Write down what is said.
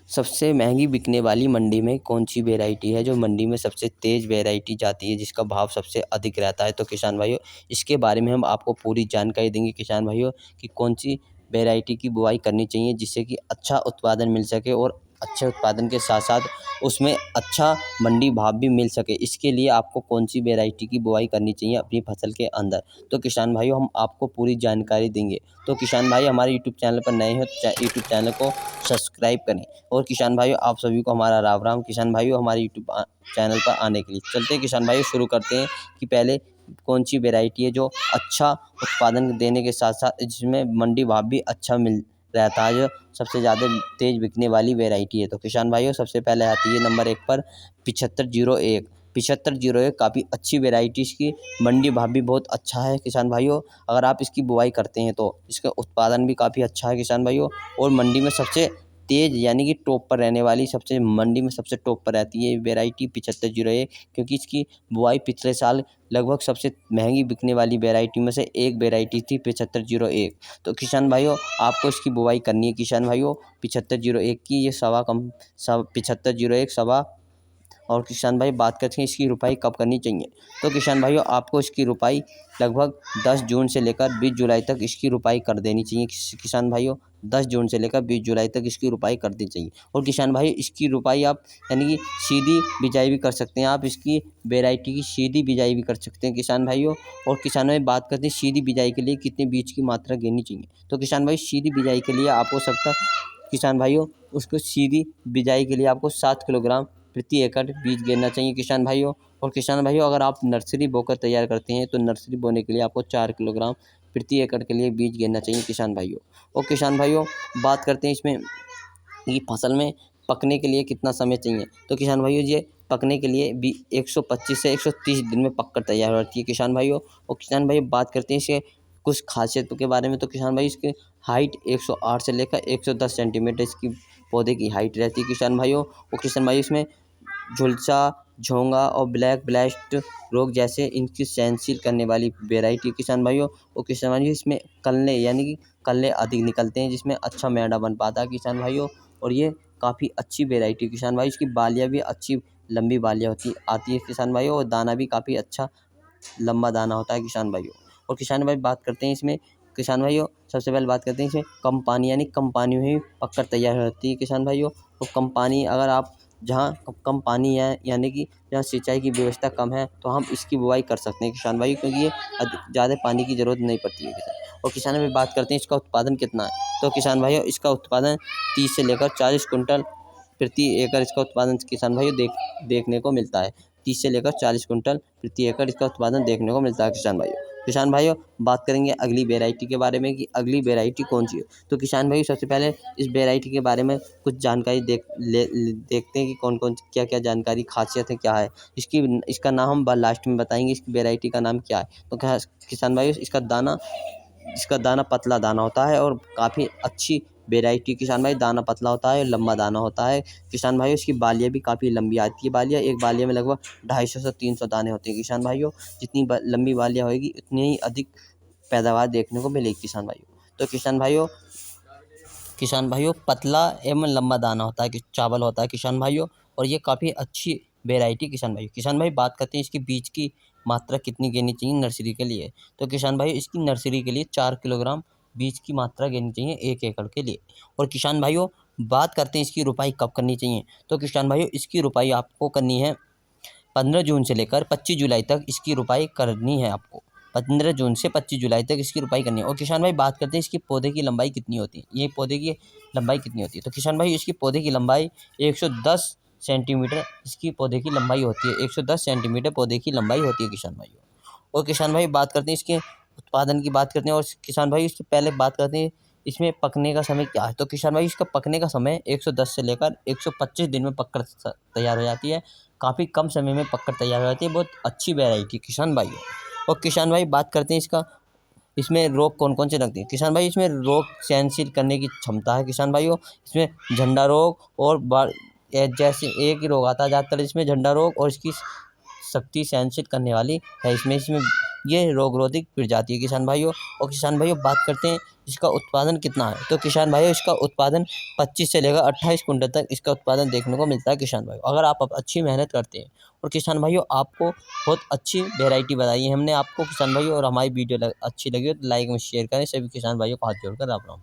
सबसे महंगी बिकने वाली मंडी में कौन-सी वैरायटी है जो मंडी में सबसे तेज़ वैरायटी जाती है, जिसका भाव सबसे अधिक रहता है? तो किसान भाइयों, इसके बारे में हम आपको पूरी जानकारी देंगे किसान भाइयों कि कौन-सी वैरायटी की बुआई करनी चाहिए जिससे कि अच्छा उत्पादन मिल सके और अच्छे उत्पादन के साथ-साथ उसमें अच्छा मंडी भाव भी मिल सके। इसके लिए आपको कौन-सी वैरायटी की बुआई करनी चाहिए अपनी फसल के अंदर। तो किसान भाइयों, हम आपको पूरी जानकारी देंगे। तो किसान भाई, हमारे यूट्यूब चैनल पर नए हो तो यूट्यूब चैनल को सब्सक्राइब करें। और किसान भाइयों, आप सभी को हमारा राम-राम। किसान भाइयों, हमारे यूट्यूब चैनल पर आने के लिए चलते हैं किसान भाइयों, शुरू करते हैं कि पहले कौन-सी वैरायटी है जो अच्छा उत्पादन देने के साथ-साथ जिसमें मंडी भाव भी अच्छा मिल रहता है, जो सबसे ज़्यादा तेज़ बिकने वाली वैरायटी है। तो किसान भाइयों, सबसे पहले आती है नंबर 1 पर 7501। 7501 काफ़ी अच्छी वैरायटी, इसकी मंडी भाव भी बहुत अच्छा है किसान भाइयों। अगर आप इसकी बुआई करते हैं तो इसका उत्पादन भी काफ़ी अच्छा है किसान भाइयों। और मंडी में सबसे तेज़ यानी कि टॉप पर रहने वाली, सबसे मंडी में सबसे टॉप पर रहती है वैरायटी 7501, क्योंकि इसकी बुआई पिछले साल लगभग सबसे महंगी बिकने वाली वैरायटी में से एक वैरायटी थी 7501। तो किसान भाइयों, आपको इसकी बुआई करनी है किसान भाइयों 7501 की। ये 7501 सवा। और किसान भाई, बात करते हैं इसकी रुपाई कब करनी चाहिए। तो किसान भाइयों, आपको इसकी रुपाई लगभग 10 जून से लेकर 20 जुलाई तक इसकी रुपाई कर देनी चाहिए किसान भाइयों। 10 जून से लेकर 20 जुलाई तक इसकी रुपाई कर देनी चाहिए। और किसान भाई, इसकी रुपाई आप यानी कि सीधी बिजाई भी कर सकते हैं। आप इसकी वैरायटी की सीधी बिजाई भी कर सकते हैं किसान भाइयों। और किसान भाई, बात करते हैं सीधी बिजाई के लिए कितने बीज की मात्रा गिननी चाहिए। तो किसान भाई, सीधी बिजाई के लिए आपको सकता किसान भाइयों, उसको सीधी बिजाई के लिए आपको 7 किलोग्राम प्रति एकड़ बीज गिरना चाहिए किसान भाइयों। और किसान भाइयों, अगर आप नर्सरी बोकर तैयार करते हैं तो नर्सरी बोने के लिए आपको 4 किलोग्राम प्रति एकड़ के लिए बीज गिरना चाहिए किसान भाइयों। और किसान भाइयों, बात करते हैं इसमें कि फसल में पकने के लिए कितना समय चाहिए। तो किसान भाइयों, ये पकने के लिए भी 125 से 130 दिन में पककर तैयार हो जाती है किसान भाइयों। और किसान भाइयों, बात करते हैं इसके कुछ खासियतों के बारे में। तो किसान भाई, इसकी हाइट 108 से लेकर 110 सेंटीमीटर इसकी पौधे की हाइट रहती है किसान भाइयों। और किसान भाई, इसमें झुलसा, झोंगा और ब्लैक ब्लास्ट रोग जैसे इनकी सहनशील करने वाली वैरायटी किसान भाइयों। और किसान भाइयों, इसमें कल्ले यानी कि कल्ले अधिक निकलते हैं, जिसमें अच्छा मैदा बन पाता है किसान भाइयों। और ये काफ़ी अच्छी वैरायटी किसान भाई। इसकी बालियाँ भी अच्छी लंबी बालियाँ आती है किसान भाइयों। और दाना भी काफ़ी अच्छा लंबा दाना होता है किसान भाइयों। और किसान भाई, बात करते हैं इसमें किसान भाइयों, सबसे पहले बात करते हैं इसमें कम पानी यानी कम पानी में ही पककर तैयार हो जाती है किसान भाइयों। तो कम पानी, अगर आप जहाँ कम पानी है यानी कि जहाँ सिंचाई की व्यवस्था कम है, तो हम इसकी बुआई कर सकते हैं किसान भाई, क्योंकि ये ज़्यादा पानी की ज़रूरत नहीं पड़ती है किसान। और किसान भाई, बात करते हैं इसका उत्पादन कितना है। तो किसान भाइयों, इसका उत्पादन 30 से लेकर 40 कुंटल प्रति एकड़ इसका उत्पादन किसान भाइयों देखने को मिलता है। 30 से लेकर 40 कुंटल प्रति एकड़ इसका उत्पादन देखने को मिलता है किसान भाइयों। किसान भाइयों, बात करेंगे अगली वैरायटी के बारे में कि अगली वैरायटी कौन सी है। तो किसान भाइयों, सबसे पहले इस वैरायटी के बारे में कुछ जानकारी देखते हैं कि कौन-कौन क्या-क्या जानकारी, खासियत है, क्या है। इसका नाम हम लास्ट में बताएँगे, इसकी वैरायटी का नाम क्या है। तो किसान भाइयों, इसका दाना पतला दाना होता है और काफ़ी अच्छी वैरायटी किसान भाई। दाना पतला होता है, लंबा दाना होता है किसान भाइयों। इसकी बालियाँ भी काफ़ी लंबी आती है बालियाँ। एक बालिया में लगभग 250 से 300 दाने होते हैं किसान भाइयों। जितनी लंबी बालियाँ होएगी, उतनी ही अधिक पैदावार देखने को मिलेगी किसान भाइयों। तो किसान भाइयों, पतला एवं लंबा दाना होता है कि चावल होता है किसान भाइयों। और ये काफ़ी अच्छी वैरायटी किसान भाई। किसान भाई, बात करते हैं इसकी बीज की मात्रा कितनी गिननी चाहिए नर्सरी के लिए। तो किसान भाई, इसकी नर्सरी के लिए 4 किलोग्राम बीज की मात्रा गिननी चाहिए 1 एकड़ के लिए। और किसान भाइयों, बात करते हैं इसकी रुपाई कब करनी चाहिए। तो किसान भाइयों, इसकी रुपाई आपको करनी है 15 जून से लेकर 25 जुलाई तक इसकी रुपाई करनी है आपको। 15 जून से 25 जुलाई तक इसकी रुपाई करनी है। और किसान भाई, बात करते हैं इसकी पौधे की लंबाई कितनी होती है। ये पौधे की लंबाई कितनी होती है। तो किसान भाई, इसकी पौधे की लंबाई 110 सेंटीमीटर इसकी पौधे की लंबाई होती है। 110 सेंटीमीटर पौधे की लंबाई होती है किसान भाइयों। और किसान भाई, बात करते हैं इसके उत्पादन की बात करते हैं। और किसान भाई, इससे पहले बात करते हैं इसमें पकने का समय क्या है। तो किसान भाई, इसका पकने का समय 110 से लेकर 125 दिन में पककर तैयार हो जाती है। काफ़ी कम समय में पककर तैयार हो जाती है। बहुत अच्छी वैरायटी किसान भाई है। और किसान भाई, बात करते हैं इसमें रोग कौन कौन से लगते हैं। किसान भाई, इसमें रोग सहनशील करने की क्षमता है किसान भाइयों। इसमें झंडा रोग और जैसे एक ही रोग आता है ज़्यादातर इसमें, झंडा रोग, और इसकी शक्ति सहनशील करने वाली है। इसमें ये रोगरोधी प्रजाति है किसान भाइयों। और किसान भाइयों बात करते हैं इसका उत्पादन कितना है, तो किसान भाइयों इसका उत्पादन 25 से लेकर 28 कुंटल तक इसका उत्पादन देखने को मिलता है किसान भाइयों, अगर आप अच्छी मेहनत करते हैं। और किसान भाइयों आपको बहुत अच्छी वेराइटी बताई है हमने आपको किसान भाइयों, और हमारी वीडियो अच्छी लगी हो तो लाइक में शेयर करें। सभी किसान भाइयों को हाथ जोड़कर राम राम।